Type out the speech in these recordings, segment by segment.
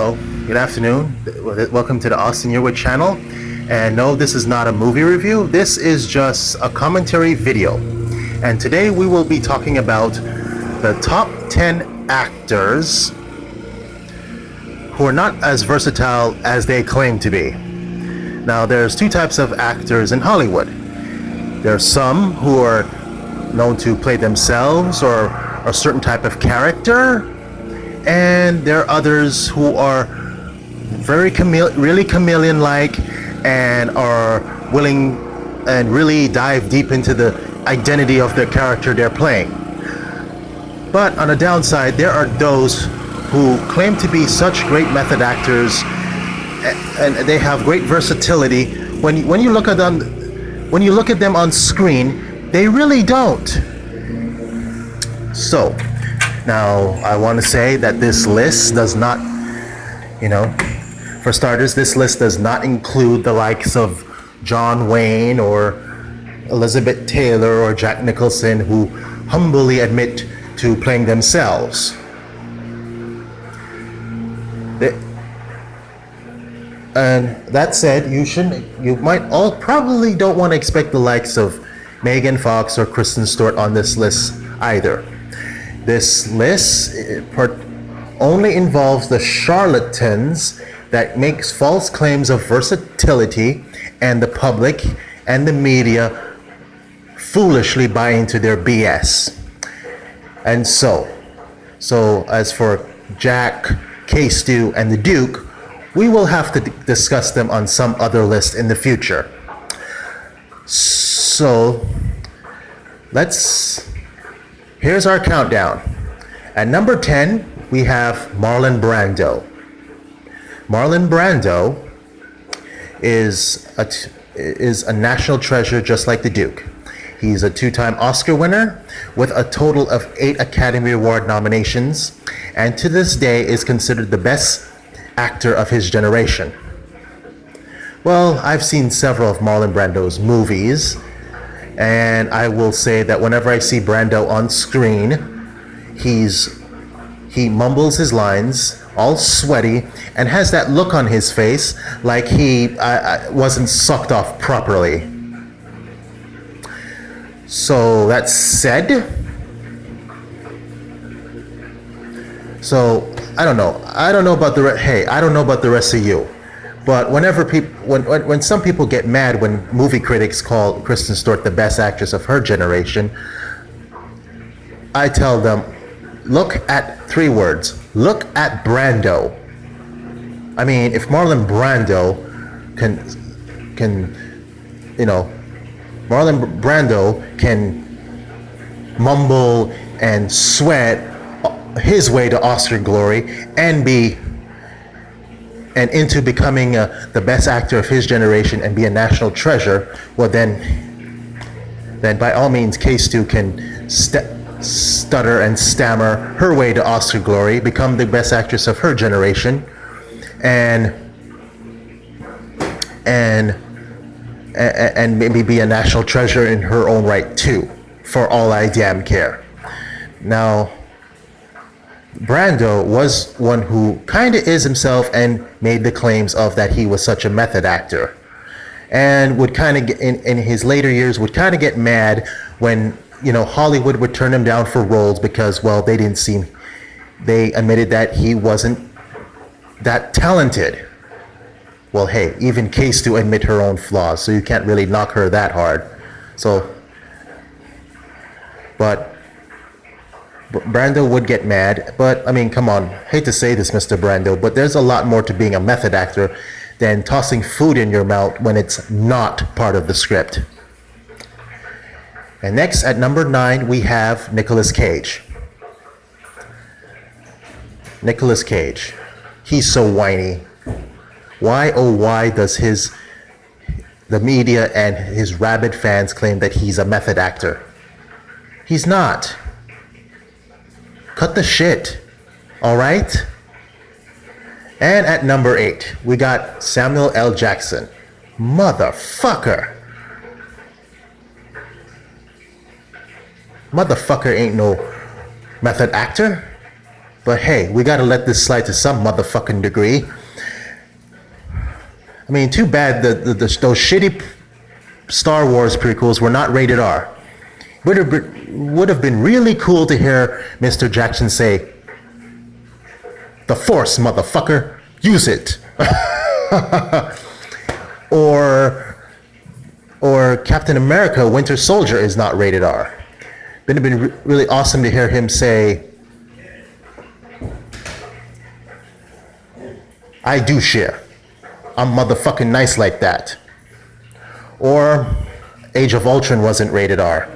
Hello, good afternoon. Welcome to the Austin Yearwood channel. And no, this is not a movie review. This is just a commentary video. And today we will be talking about the top 10 actors who are not as versatile as they claim to be. Now, there's two types of actors in Hollywood. There's some who are known to play themselves or a certain type of character, and there are others who are really chameleon-like and are willing and really dive deep into the identity of the character they're playing. But on the downside, there are those who claim to be such great method actors, and they have great versatility. When you look at them on screen, they really don't. So now, I want to say that this list does not, for starters, this list does not include the likes of John Wayne or Elizabeth Taylor or Jack Nicholson, who humbly admit to playing themselves. And that said, you might all probably don't want to expect the likes of Megan Fox or Kristen Stewart on this list either. This list only involves the charlatans that makes false claims of versatility, and the public and the media foolishly buy into their BS. And so as for Jack, K-Stu, and the Duke, we will have to discuss them on some other list in the future. So here's our countdown. At number 10, we have Marlon Brando. Marlon Brando is a national treasure, just like the Duke. He's a two-time Oscar winner with a total of 8 Academy Award nominations, and to this day is considered the best actor of his generation. Well, I've seen several of Marlon Brando's movies, and I will say that whenever I see Brando on screen, he mumbles his lines, all sweaty, and has that look on his face like he wasn't sucked off properly. So that said, I don't know about the rest of you. But when some people get mad when movie critics call Kristen Stewart the best actress of her generation, I tell them, look at 3 words. Look at Brando. I mean, if Marlon Brando Marlon Brando can mumble and sweat his way to Oscar glory and into becoming the best actor of his generation and be a national treasure, well then by all means, K-Stu can stutter and stammer her way to Oscar glory, become the best actress of her generation, and maybe be a national treasure in her own right too, for all I damn care. Now, Brando was one who kind of is himself and made the claims of that he was such a method actor, and would kind of in his later years would kind of get mad when Hollywood would turn him down for roles because, well, they admitted that he wasn't that talented. Well, hey, even K-Stu admit her own flaws, so you can't really knock her that hard. But Brando would get mad, but I mean, come on, hate to say this, Mr. Brando, but there's a lot more to being a method actor than tossing food in your mouth when it's not part of the script. And next, at number 9, we have Nicolas Cage. Nicolas Cage. He's so whiny. Why, oh why does the media and his rabid fans claim that he's a method actor? He's not. Cut the shit. All right? And at number 8, we got Samuel L. Jackson. Motherfucker. Motherfucker ain't no method actor. But hey, we gotta let this slide to some motherfucking degree. I mean, too bad those shitty Star Wars prequels were not rated R. Would have been really cool to hear Mr. Jackson say, "The Force, motherfucker, use it." or Captain America Winter Soldier is not rated R. Would have been really awesome to hear him say, "I do share. I'm motherfucking nice like that." Or Age of Ultron wasn't rated R.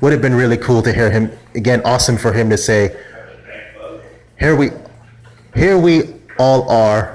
Would have been really cool to hear him, again, awesome for him to say, here we all are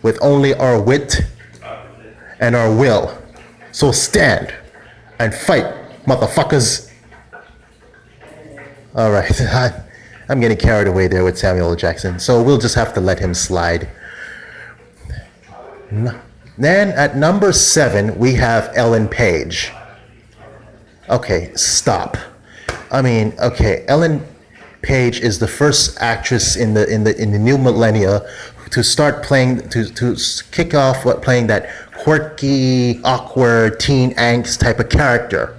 with only our wit and our will. So stand and fight, motherfuckers. All right, I'm getting carried away there with Samuel L. Jackson, so we'll just have to let him slide. Then at number 7, we have Ellen Page. Okay, stop. I mean, okay, Ellen Page is the first actress in the new millennia to start playing, to kick off playing that quirky, awkward, teen angst type of character.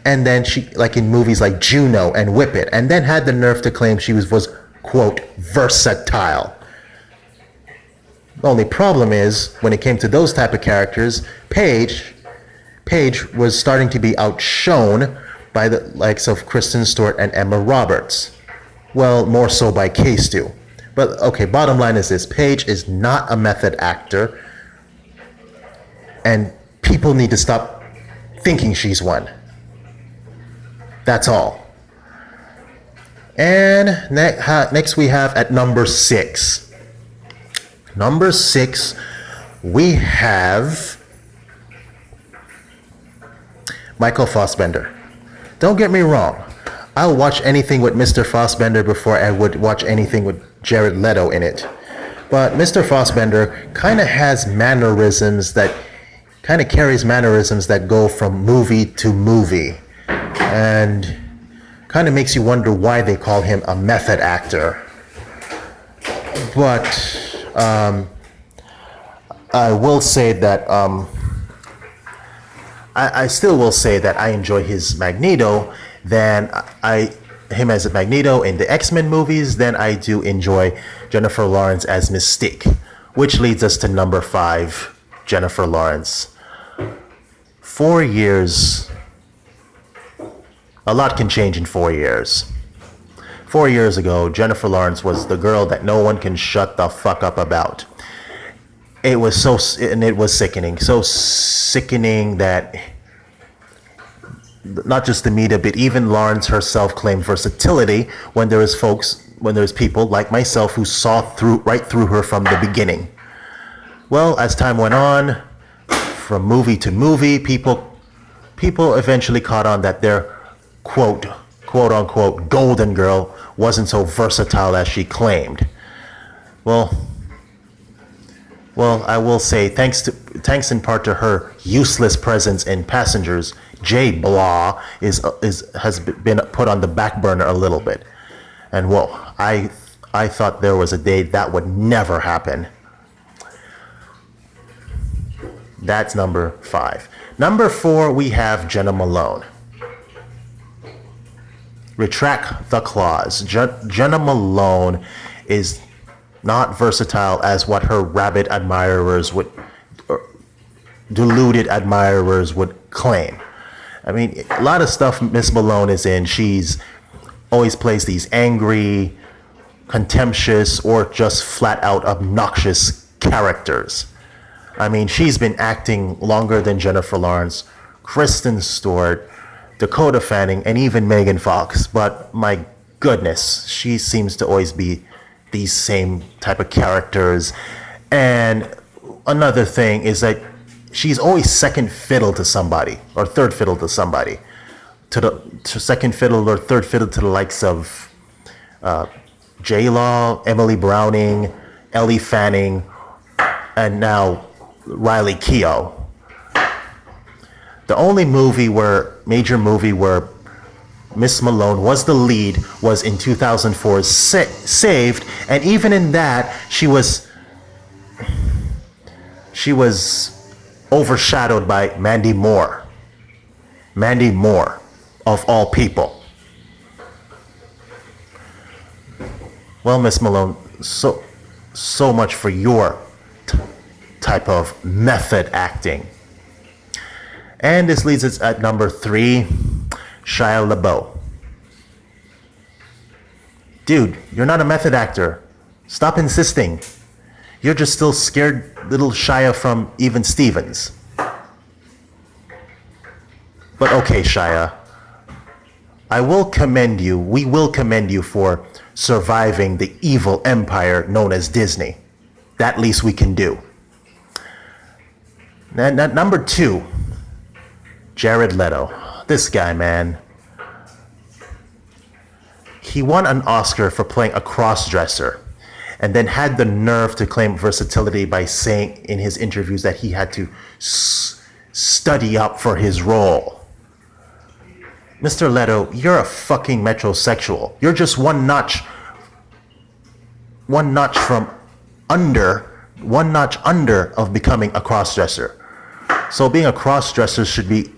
And then she, like in movies like Juno and Whip It, and then had the nerve to claim she was quote, versatile. The only problem is, when it came to those type of characters, Paige was starting to be outshone by the likes of Kristen Stewart and Emma Roberts. Well, more so by K-Stu. But okay, bottom line is this: Paige is not a method actor, and people need to stop thinking she's one. That's all. And next we have at number 6. Number 6, we have Michael Fassbender. Don't get me wrong. I'll watch anything with Mr. Fassbender before I would watch anything with Jared Leto in it. But Mr. Fassbender kind of has mannerisms that carries mannerisms that go from movie to movie. And kind of makes you wonder why they call him a method actor. But I will say that I still will say that I enjoy his Magneto him as a Magneto in the X-Men movies than I do enjoy Jennifer Lawrence as Mystique, which leads us to number 5, Jennifer Lawrence. 4 years, a lot can change in 4 years. 4 years ago, Jennifer Lawrence was the girl that no one can shut the fuck up about. It was sickening. So sickening that not just the media, but even Lawrence herself claimed versatility when there's people like myself who saw right through her from the beginning. Well, as time went on, from movie to movie, people eventually caught on that their quote unquote golden girl wasn't so versatile as she claimed. Well, I will say thanks in part to her useless presence in Passengers, Jay Blah has been put on the back burner a little bit. And well, I thought there was a day that would never happen. That's number 5. Number 4, we have Jenna Malone. Retract the clause. Jenna Malone is not versatile as what her rabid admirers deluded admirers would claim. I mean, a lot of stuff Miss Malone is in, she's always plays these angry, contemptuous, or just flat out obnoxious characters. I mean, she's been acting longer than Jennifer Lawrence, Kristen Stewart, Dakota Fanning, and even Megan Fox. But my goodness, she seems to always be these same type of characters. And another thing is that she's always second fiddle to somebody, or third fiddle to somebody. To second fiddle or third fiddle to the likes of J-Law, Emily Browning, Ellie Fanning, and now Riley Keough. The only major movie where Miss Malone was the lead was in 2004's Saved, and even in that she was overshadowed by Mandy Moore. Mandy Moore, of all people. Well, Miss Malone, so much for your type of method acting. And this leads us at number 3, Shia LaBeouf. Dude, you're not a method actor. Stop insisting. You're just still scared little Shia from Even Stevens. But okay, Shia, we will commend you for surviving the evil empire known as Disney. That least we can do. And at number 2, Jared Leto. This guy, man. He won an Oscar for playing a cross-dresser, and then had the nerve to claim versatility by saying in his interviews that he had to study up for his role. Mr. Leto, you're a fucking metrosexual. You're just one notch under of becoming a cross-dresser. So being a cross-dresser should be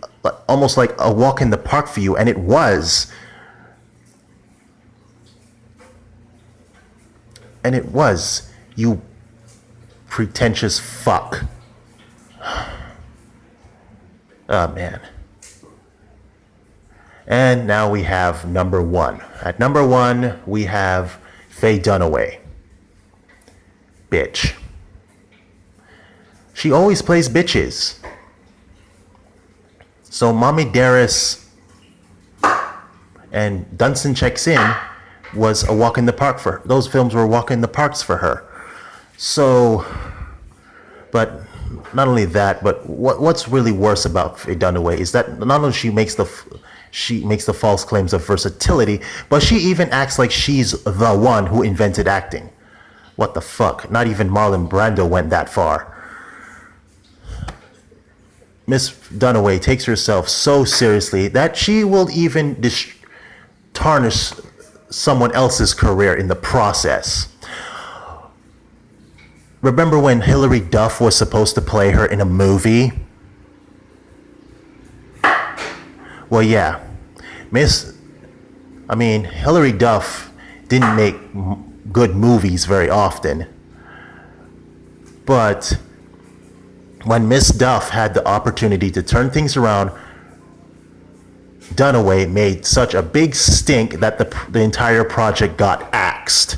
almost like a walk in the park for you, and it was. And it was, you pretentious fuck. Oh, man. And now we have number 1. At number 1, we have Faye Dunaway. Bitch. She always plays bitches. So Mommy Dearest and Dunstan Checks In was a walk in the park for her. Those films were walk in the parks for her. So, but not only that, but what's really worse about Faye Dunaway is that not only she makes the false claims of versatility, but she even acts like she's the one who invented acting. What the fuck? Not even Marlon Brando went that far. Miss Dunaway takes herself so seriously that she will even tarnish someone else's career in the process. Remember when Hilary Duff was supposed to play her in a movie? Well, yeah. Hilary Duff didn't make good movies very often. But when Miss Duff had the opportunity to turn things around, Dunaway made such a big stink that the entire project got axed.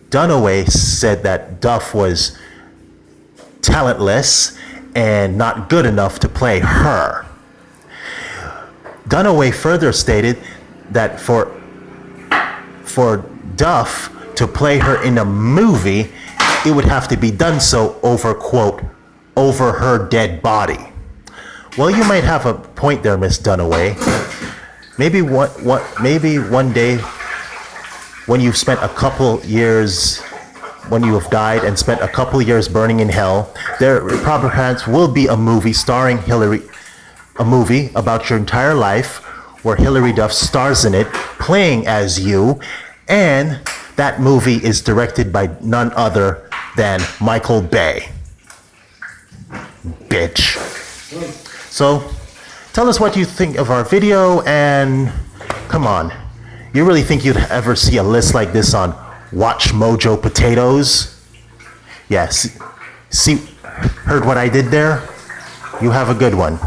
Dunaway said that Duff was talentless and not good enough to play her. Dunaway further stated that for Duff to play her in a movie, it would have to be done so over her dead body. Well, you might have a point there, Miss Dunaway. Maybe one day, when you've spent a couple years, when you have died and spent a couple years burning in hell, there perhaps will be a movie starring Hilary, a movie about your entire life where Hilary Duff stars in it, playing as you, and that movie is directed by none other than Michael Bay. Bitch. So, tell us what you think of our video, and come on, you really think you'd ever see a list like this on Watch Mojo Potatoes? Yes. See, heard what I did there? You have a good one.